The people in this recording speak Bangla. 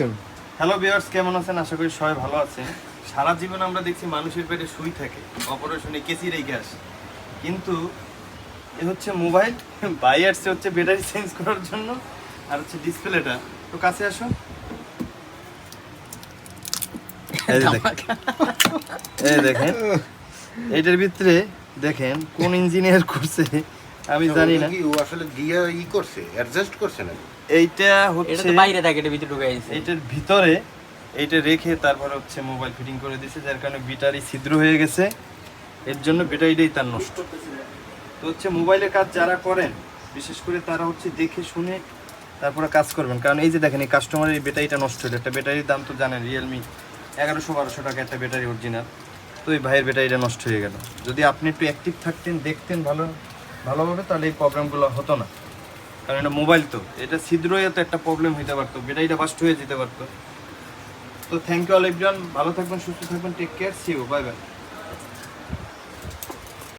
আসুন। হ্যালো ভিউয়ার্স, কেমন আছেন? আশা করি সবাই ভালো আছেন। সারা জীবন আমরা দেখছি মানুষের পেটে শুই থাকে, অপারেশনে কেসি রেখে আসে, কিন্তু এ হচ্ছে মোবাইল বাই আসছে হচ্ছে ব্যাটারি চেঞ্জ করার জন্য, আর হচ্ছে ডিসপ্লেটা। তো কাছে আসো। এই দেখেন, এইটার ভিতরে দেখেন কোন ইঞ্জিনিয়ার করছে আমি জানি না। ও আসলে দিয়ে করছে, অ্যাডজাস্ট করছে না। এইটা এটা হচ্ছে তো বাইরে থাকে, এটা ভিতরে ঢুকাই দিছে। এইটার ভিতরে এইটা রেখে তারপর হচ্ছে মোবাইল ফিটিং করে দিয়েছে, যার কারণে ব্যাটারি ছিদ্র হয়ে গেছে। এর জন্য ব্যাটারিটাই তার নষ্ট। তো হচ্ছে মোবাইলের কাজ যারা করেন বিশেষ করে তারা হচ্ছে দেখে শুনে তারপরে কাজ করবেন, কারণ এই যে দেখেন এই কাস্টমারের এই ব্যাটারিটা নষ্ট হলো। একটা ব্যাটারির দাম তো জানেন, রিয়েলমি 1100-1200 টাকা একটা ব্যাটারি অরিজিনাল। তো এই ভাইয়ের ব্যাটারিটা নষ্ট হয়ে গেল। যদি আপনি একটু অ্যাক্টিভ থাকতেন, দেখতেন ভালোভাবে, তাহলে এই প্রবলেমগুলো হতো না। কারণ এটা মোবাইল, তো এটা ছিদ্র হয়ে তো একটা প্রবলেম হতে পারতো, ব্যাটারিটা বাস্ট হয়ে যেতে পারতো। তো থ্যাংক ইউ অল এভরিওয়ান, ভালো থাকবেন, সুস্থ থাকবেন, take care, see you, bye by.